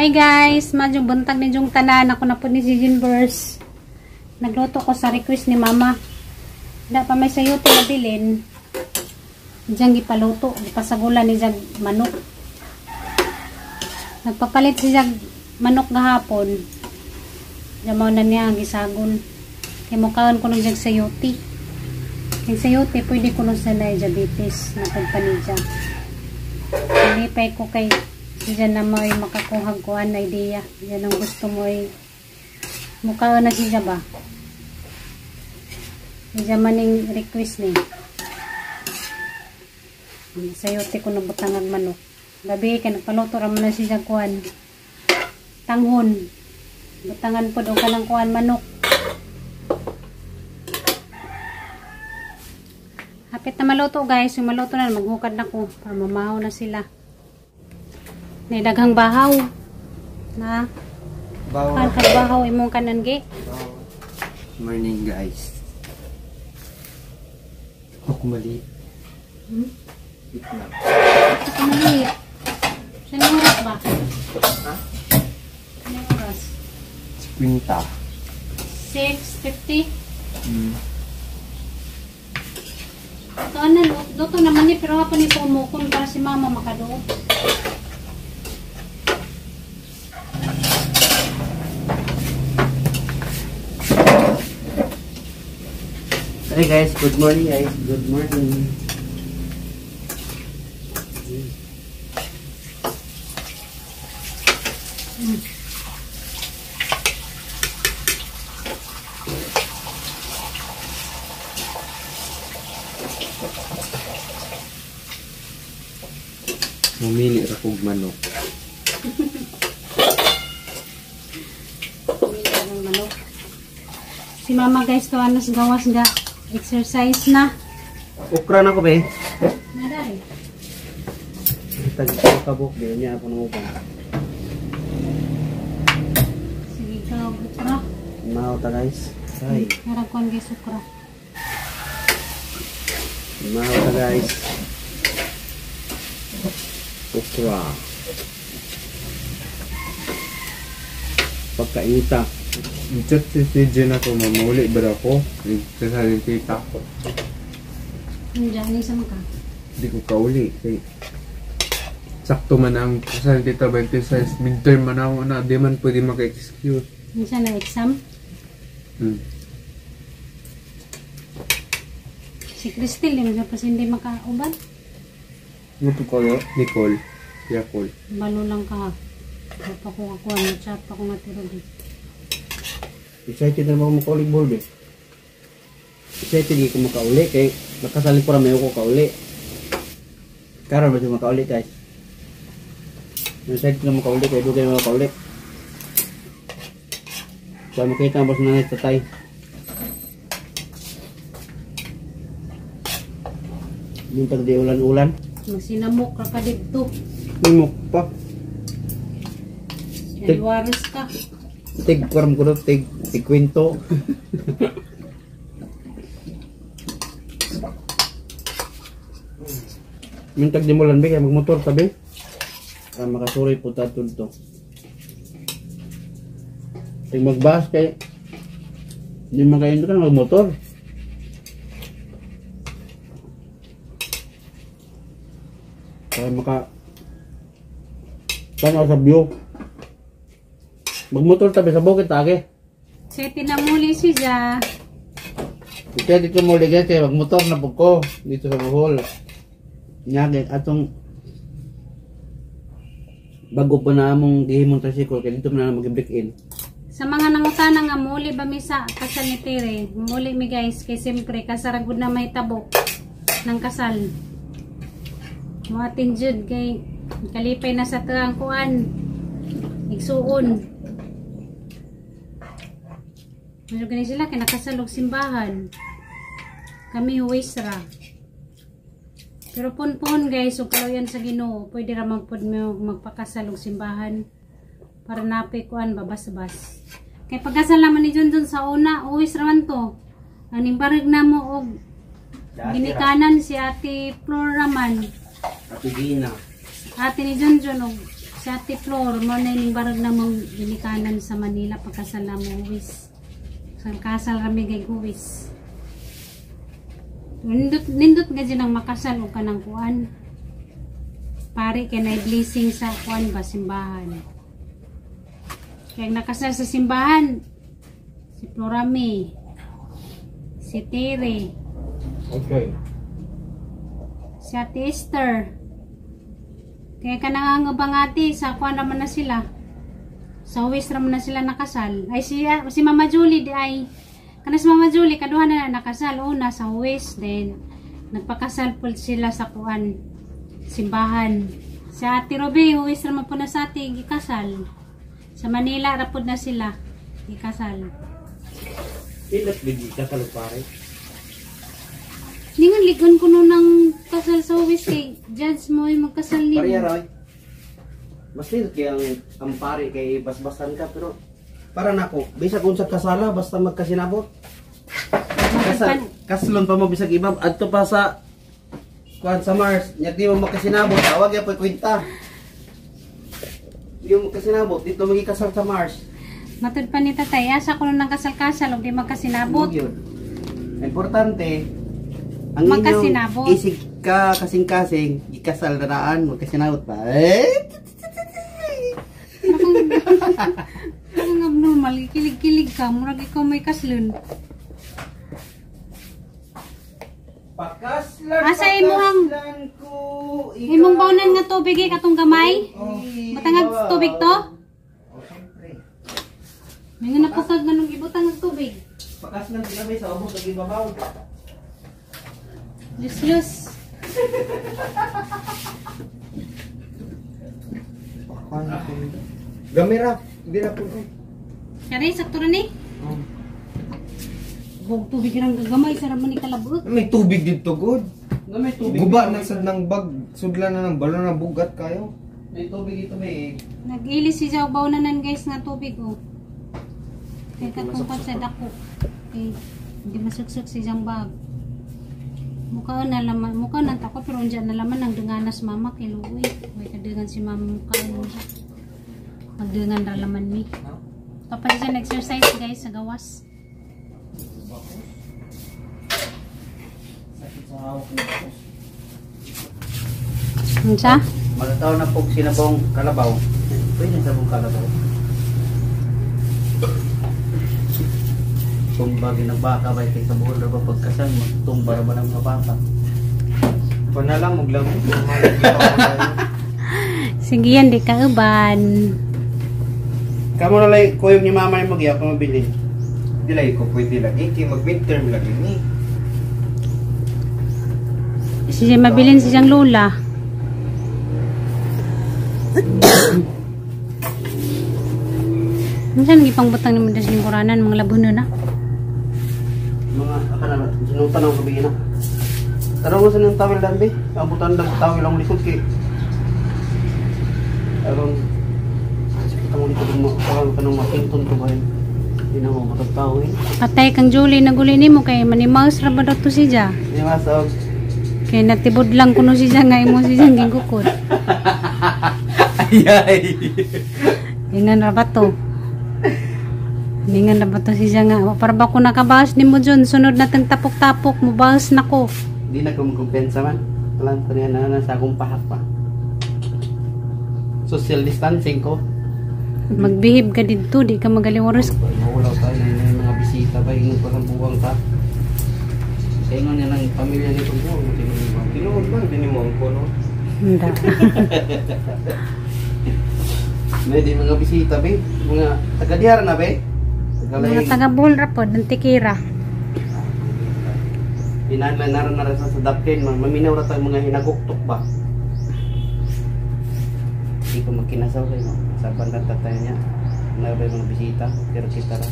Hi guys, madyong buntag ni Jung tanan. Ako na po ni Jinbers. Nagluto ko sa request ni mama. Da pa may sayote na bilin. Diyan gipaluto, gipasagulan ni jag manok. Nagpapalit si jag manok gahapon. Diyan na niya gisagol. Kaya mukhaan ko ng jag sayote. Yung sayote pwede ko nung sanay diabetes na pagpanidya. Nalipay ko kay diyan na mo ay makakuhag ko an idea. Diyan ang gusto mo ay mukhaan na siya ba? Diyan maning request ni. Sayote ko na butangag manok. Gabi ka nagpaluto raman na siya kuan. Tanghon. Butangan po daw ka ng kuan manok. Hapit na maluto guys. Yung maluto na maghukad na ko. Para mamahaw na sila. May daghang bahaw. Na. Bahaw imong kanan gi. Morning guys. Ako maliit. Ako maliit. Saan oras ba? Ha? Saan oras? Quinta. 6:50. Ito na, luto naman niya, pero ako ni pumukon para si mama makadoon. Hey guys, good morning guys. Good morning. Mamili ra kog manok. Si mama guys, to anas gawas ga exercise na. Ukra na ko be. Nadari. Tag kabuk di niya ako nang upang. Sige ka, ukra. Mao ta guys. Ay, Harap ko ang guys ukra. mao ta guys. Ukra. Pagkainta. Chat si Jen ako, mamuli ba ako? Nagsasalin tita ko. Nandiyan, isa mo ka. Hindi ko kauli. Kay sakto man ang kasalin tita 26. Midterm man ako na. Di man pwede maka-excuse. Minsan na exam. Si Crystal, yun pa hindi makauban. Ano ko kayo? Nicole. Yakol. Balo lang ka ha. Hindi pa ko kakuha. Chat pa ko natiro dito. Excited na ako makauli board eh. Excited di ko makauli kay nakasalin ko ramay ko kauli. Karon ba siya makauli guys? Excited na makauli kay dugay makauli. Kaya makita ang boss na tatay. Yung pag di ulan-ulan. Masinamok ka ka dito. Mimok pa. Yaliwaris ka. Tig karam ko tig kwento. Mintag di mo lan kaya magmotor tabi. Para makasuri po tatud to. Tig magbas kay di makain ka magmotor. Para maka tanaw sa view. Magmotor tabi sa bukid age. Seti na muli siya. Ito dito mo ligay kay magmotor na po ko dito sa Bohol. Nyagit atong bago pa na among gihimong tricycle kay dito na mag-break in. Sa mga nangutana nga muli ba mi sa kasal ni Tere? Muli mi guys kay siyempre kasaragod na may tabok ng kasal. Muatin jud kay kalipay na sa tuang kuan. Igsuon. Ano ganun sila kaya nakasalog simbahan. Kami huwisra. Pero pun guys, so kalau yan sa Ginoo, pwede ramang pud mo magpakasalog simbahan para napi kuan babas-bas. Kay pagkasal naman ni Junjun sa una, uwis raman to. Aning barig na mo og ginikanan si Ate Flor raman. Ate Gina. Ate ni Junjun og Sa Ate Flor, mo na yung barag na mong binikanan sa Manila pagkasal na mo huwis. Kasal kami kay huwis. Nindot nga dyan ang makasal o ka ng kuan. Pare kaya na blessing sa kuan ba simbahan. Kaya nakasal sa simbahan, si Florame, si Tere, Okay. si Ate Esther. Kaya ka nangangabang ate, sa kuan naman na sila. Sa huwis naman na sila nakasal. Ay si Mama Julie di ay, kana si Mama Julie, kaduha na nakasal. Una sa huwis, then nagpakasal po sila sa kuan, simbahan. Si Ate Robe, huwis naman po na sa ate, gikasal. Sa Manila, rapod na sila, gikasal. Ilat bigi kasal pare. Hindi nga, ligon ko nun ng kasal sa huwis kay judge mo yung magkasal niyo. Pare Roy. Mas nindot kaya ang pare kay basbasan ka pero para nako, bisag unsa kasala basta magkasinabot. Kaslon pa mo bisag iba adto pa sa kuan sa Mars, nya di mo makasinabot, tawag ya po kwenta. Di mo makasinabot dito magikasal sa Mars. Matud pa ni tatay, asa ko nung kasal-kasal o di magkasinabot. Yun. Importante ang Magkasinabot. inyong isig ka kasing-kasing ikasal na daan magkasinabot pa. Ang abnormal, kilig-kilig ka, murag ikaw may kaslun. Pakaslan, Asa imong ko, imong bawnan nga tubig katong gamay? Matangag tubig to? Oh, siyempre. May nga napukag nga nung ibutang ng tubig. Pakaslan sinabi sa ubos lagi babaw. Lus-lus. Gamera, hindi na po. Kaya sakto rin eh. Huwag tubig lang gagamay, sarap man ni kalabot. May tubig dito, God. May tubig. Guba na sad ng bag, sudla na ng balon na bugat kayo. May tubig dito may. Nag-ilis si Jawbaw na nan guys nga tubig oh. Kaya katungkot sa dako. Okay. Hindi masuksok si Jambag. Mukha na laman, mukha na tako pero undiyan na laman ang dunganas mama kay Louie. May kadangan si mama mukha mo. Magdangan ra laman mi. Kapag siya nag-exercise guys sa gawas. Sakit sa hawak ng bakos. Unsa? Malataw na po sinabong kalabaw. Pwede sa bong kalabaw. Tumba ginabaka ba kay sa buhol ra ba pagkasal magtumba ra ba ng mga bata. Pa na lang maglabo. Sige yan, di ka uban. Kamu na lang kuyog ni mama yung mag-iyak kung mabili. Dilay ko pwede lagi, kaya mag-midterm lagi ni. Siya mabilin siyang lola. Minsan gipang butang ni Mendes lingkuranan mga labuno na. Mga akala sinutan ang gabi na. Tarong mo sa ng tawil dan be. Abutan lang tawil ang likod kay. Aron kamu likod mo parang kanang makinton ko ba yun. Hindi na mo matagtawin. Patay kang Julie naguli nimo kay manimaus ra ba daw to siya. Hindi masawag. Kay natibod lang kuno siya nga imo siya gingukod. Ayay. Ingan ra ba to? Ingan ra ba to siya nga para ba ko nakabawas nimo Jun sunod natang tapok-tapok mo bawas nako. Hindi na kumkumpensa man. Walang taniyan na sa akong pahak pa. Social distancing ko. Magbihib ka dito, di ka magaliwaros. Mawalaw tayo na yung mga bisita ba yung pasambuang ka. Kaya nga niya ng pamilya nito po. Tinuod man, dinimong ko, no? Hindi. May di mga bisita be. Mga taga-diyara na be. Mga taga-bull rapod, ng tikira. Pinaglan na rin sa dapkin. Maminaw na tayo mga hinaguktok ba. Hindi ko magkinasaw kayo. No? Sa bandang tatay niya. Nabay mga bisita. Pero kita ra.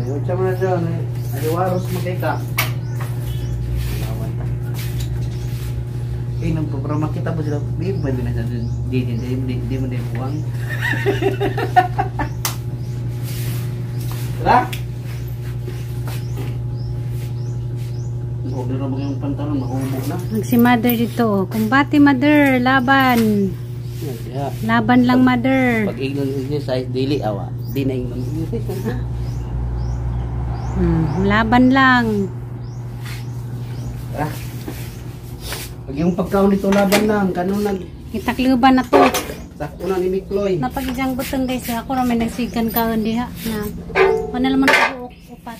Ayun siya mo na dyan. Aliwaros magkita. Alawan ta. Eh, nang programa kita po sila. Di ba din na sa di mo din buwang. Tara! Huwag na rabang yung pantalon, mahubog na. Si mother dito. Oh. Kumbati mother, laban. Yeah. Laban lang mother. Pag ignon exercise, daily awa. Di na ignon exercise. Laban lang. Ah. Pag yung pagkaon dito laban lang, kanon nag Itakluban na to. sakto na ni Mikloy. Napagijang butong guys, ako naman nagsigan kaon diha na. Wala naman ko upat.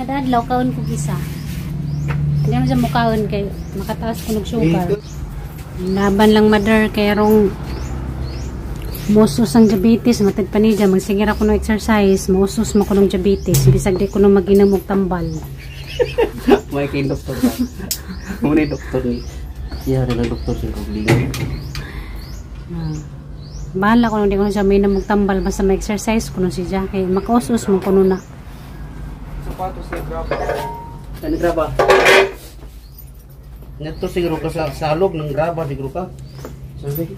Kada adlaw kaon ko isa. Hindi naman siya mukaon kay makataas ko ng sugar. Laban lang mother kay rong musos ang diabetes matag panidya magsigir ako ng exercise musos mo ko ng diabetes bisag di ko na mag-inom og tambal. May kay doktor ka. Muna doktor ni. Siya rin ang doktor sa koglingon. Bahala ko nung di ko na siya may namog tambal basta may exercise ko nung siya kay makausos mo ko na. Sapatos na graba. Ano graba? Neto siguro ka sa salog ng graba siguro ka. Sabi.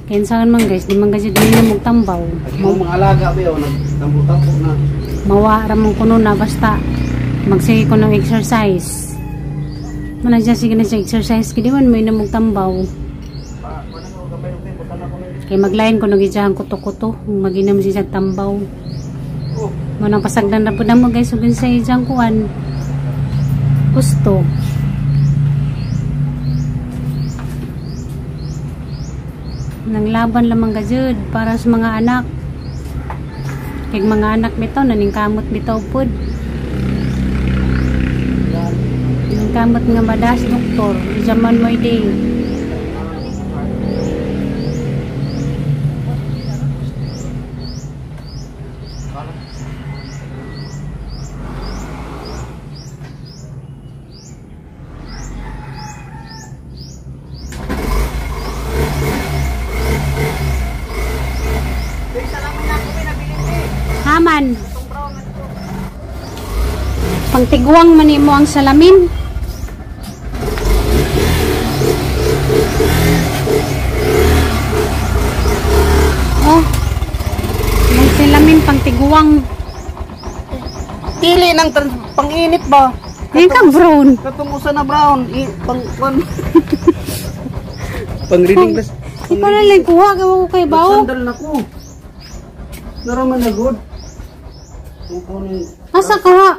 Kaya saan man guys, di man kasi di namog tambaw. Yung mga alaga ba yun, nagtampo-tampo na. Mawara mong kuno na basta magsige ko ng exercise. Manadya sige na siya exercise kaya di man may namog tambaw. Kaya maglain ko nagidyahan kuto-kuto maginam siya tambaw. Manang pasagdan na po na mo guys ugin sa ijang kuan. Gusto. Nang laban lamang gajud para sa mga anak. Kay mga anak bitaw naning kamot bitaw pud. Naning kamot nga madas doktor, zaman mo day. Haman. Pangtiguang manimo ang salamin. Oh. May salamin pangtiguang. Pili ng pang-init ba? Ay ka brown. Katungusan na brown. Pang reading glass. Ikaw na lang kuha gawa ko kay bao. Sandal na ko. Naraman na good. Asa ka ha?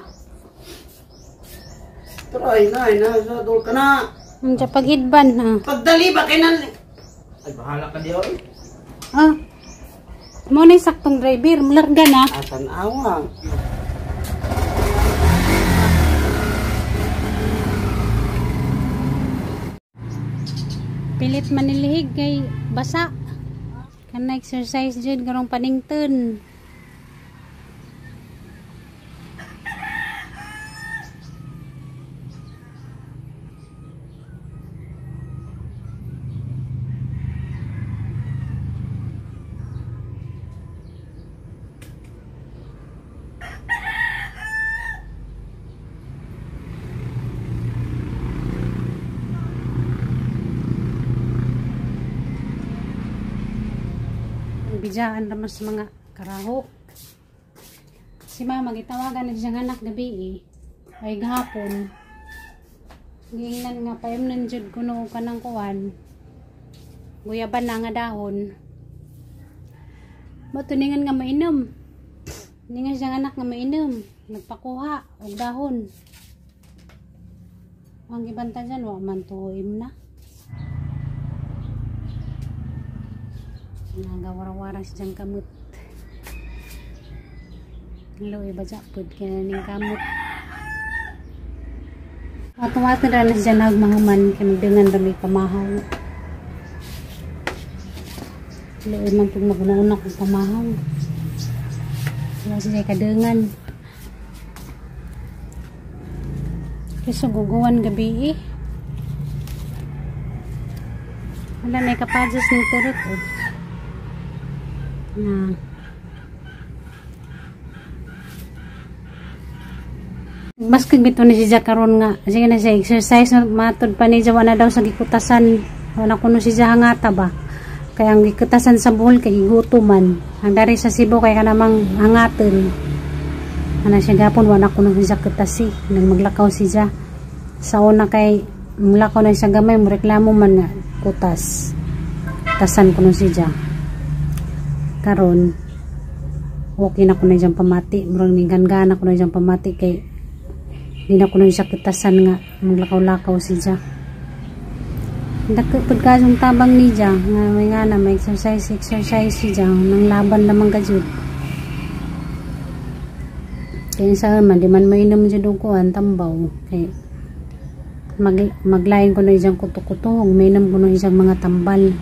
Try na, sa dol ka na. Ang paghidban ha. Pagdali ba kay nan? Ay bahala ka diyo eh. Ah. Mo na saktong driver, mularga na. Atan awa. Pilit manilihig kay basa. Kana exercise jud karong panington. Bijaan naman sa mga karaho. Si mama gitawagan na siyang anak gabi eh. Ay gahapon. Gingnan nga payamnan jud kuno kanang kuan. Guyaban na nga dahon. Matuningan nga mainom. Ningan siyang anak nga mainom. Nagpakuha og dahon. Ang ibanta dyan, wa man tuim na. Nagawara-wara siyang kamot. Hello, iba jakpod kaya ning kamot. At na na siya nagmahuman kaya magdangan rami pamahaw. Hello, man pag maguna-una kong pamahaw. Wala siya kadangan. Kasi guguwan gabi eh. Wala na ikapadyas ng turot eh. Nah. Mas kagito na siya karon nga. Sige na siya exercise matod pa ni Jawa na daw sa gikutasan. Wala kuno siya hangata ba. Kaya ang gikutasan sa buhol kay gutuman. Ang dari sa Cebu kay kanamang hangaton. Ana siya gapon wala ko nang siya katasi nang maglakaw siya. Sa una kay maglakaw na siya gamay mo reklamo man nga kutas. Tasan ko nung siya. Karon okay na ko na diyang pamati. Murang ninggan-gana ko na diyang pamati kay di na ko na siya kitasan nga maglakaw-lakaw siya. Pagkapod ka yung tabang ni siya nga may nga na may exercise siya nang laban lamang ka jud. Kaya sa man di man mainom jud og kuan tambaw kay maglain ko na siyang kuto-kuto mainom ko na siyang mga tambal.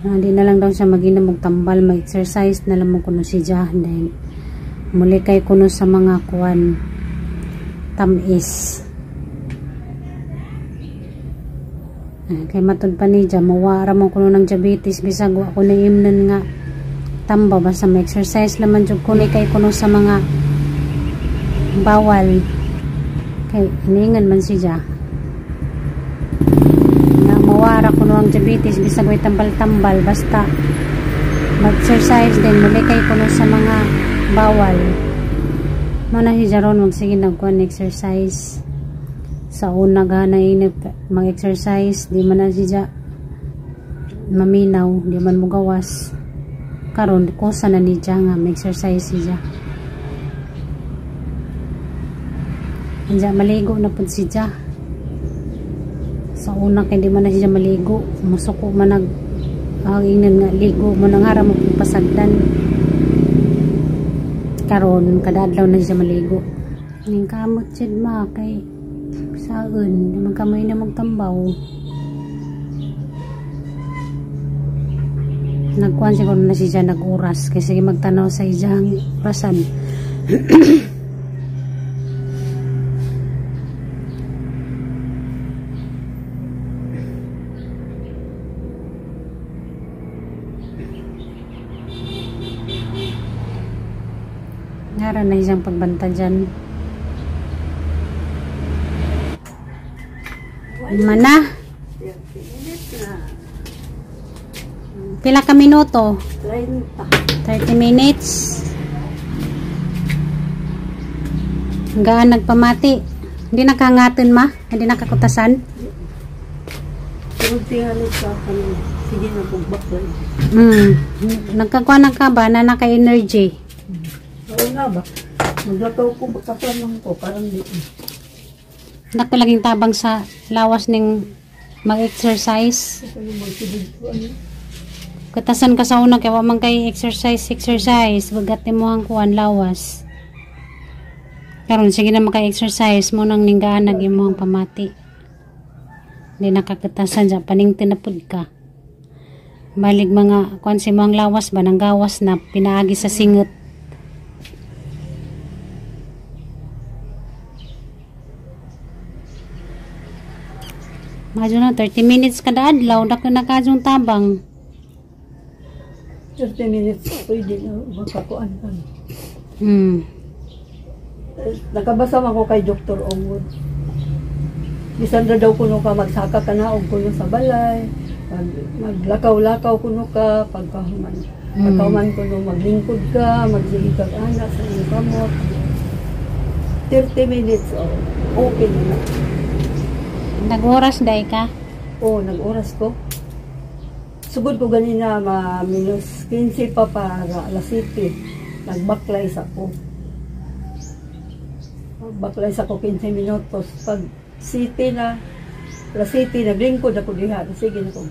Hindi na lang daw siya mag-inom og tambal, mag-exercise na lang mo kuno siya dahil muli kay kuno sa mga kuan tamis. Kay matod pa ni siya mawara mo kuno ng diabetes bisag wa ko na imnon nga tamba basta may exercise naman jud ko kay kuno sa mga bawal kay iningan man siya nga mawara kuno ang diabetes bisag way tambal-tambal basta mag-exercise din muli kay kuno sa mga bawal mo na siya ron magsige nagkuan exercise sa una gana inip mag-exercise di man na siya maminaw di man mo gawas karon ko sana ni siya nga mag-exercise siya. Anja maligo na pud siya. Sa una kay di man na siya maligo, musuko man nag ingnan nga ligo mo nang haram mo pasagdan. Karon kada adlaw na siya maligo. Ning kamot jud ma kay saon, di man kamay na magtambaw. Nagkuhan siguro na siya nag-uras kasi magtanaw sa iyang orasan. Nara na siyang pagbanta dyan. Mana? Pila ka minuto? 30 minutes. Gaan nagpamati. Hindi nakahangatin ma? Hindi nakakutasan? Sige na bugbak lang. Nagkakuha na ka ba na naka-energy? Oo nga ba? Maglakaw ko bakapan lang ko. Parang di. Nakalaging tabang sa lawas ng mag-exercise. Ito yung magsigid ko. Katasan ka sa una kaya man kay exercise bagat mo ang kuan lawas karon sige na maka-exercise mo nang ninggaan nag imong pamati di nakakatasan sa paning tinapod ka balig mga kuan si mo ang lawas ba nang gawas na pinaagi sa singot madyo na 30 minutes kada adlaw dak na kajong tabang 30 minutes pwede na makakuan ka. Nakabasa man ko kay Dr. Ongwood. Bisan daw kuno ka magsaka ka na og kuno sa balay, maglakaw-lakaw kuno ka pagkahuman. Pagkahuman kuno maglingkod ka, magsige ka ana sa imong kamot. 30 minutes okay na. Nag-oras day ka? Oo, nag-oras ko. Sugod ko ganina minus 15 pa para alas 7. Nagbaklays ako. Baklays ako 15 minutos. Pag city na, alas 7, naglingkod ako diha. Sige na ko.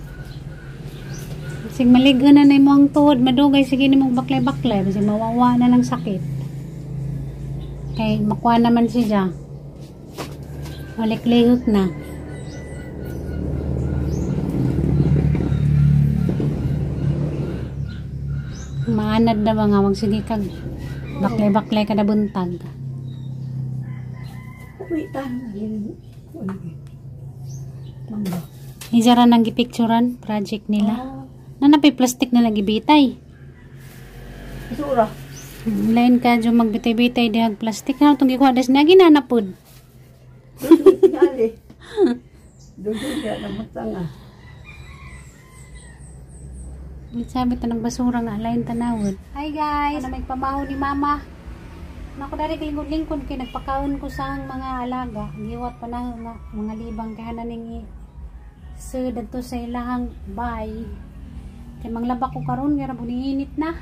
Sige maligo na na mo ang tuhod. Madugay sige na mong baklay-baklay. Kasi mawawa na ng sakit. Kay makuha naman siya. Malik-lihok na. Maanad na mga magsige kag baklay-baklay kada buntag. Uy, Hijara nang gipicturan project nila. Nanapay plastic na lagi bitay. Isura. Lain ka jo magbitay-bitay dihag plastic na tong gikuha des na ginanapod. Doon siya namutanga. Sabi ta ng basura nga lain tanawod. Hi guys, ano may pamaho ni mama? Nako dari lingkod kay nagpakaon ko sa mga alaga. Giwat pa na nga mga libang kay hananing sud adto sa ilahang bay. Kay manglaba ko karon nga init na.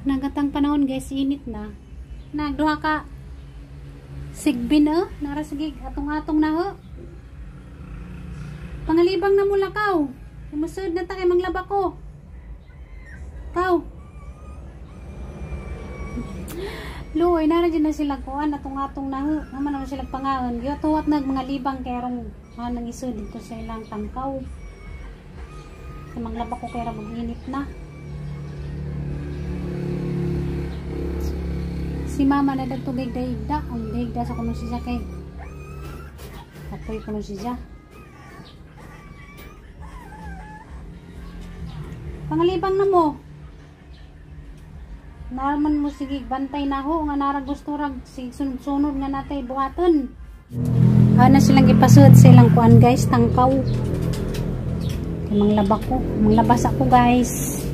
Nagatang panahon guys, init na. Nagduha ka sigbin nara sige atong-atong na ho. Pangalibang na mula kaw. Musud na ta kay manglaba ko. Kaw. Luoy, nara dyan na sila kuhan, atong-atong na ho. Naman naman sila pangaon. Giyatuwat na mga libang kerong nang iso dito sa ilang tangkaw. Manglaba ko kaya mag-init na. Si mama na dagto gayda. Ang gayda sa kuno siya kay apoy kuno siya. Pangalibang na mo. Naraman mo sige bantay na ho nga nara gusto rag sunod-sunod nga natay buhaton. Na silang ipasud sa ilang kuan guys, tangkaw. Manglaba ko, manglabas ako guys.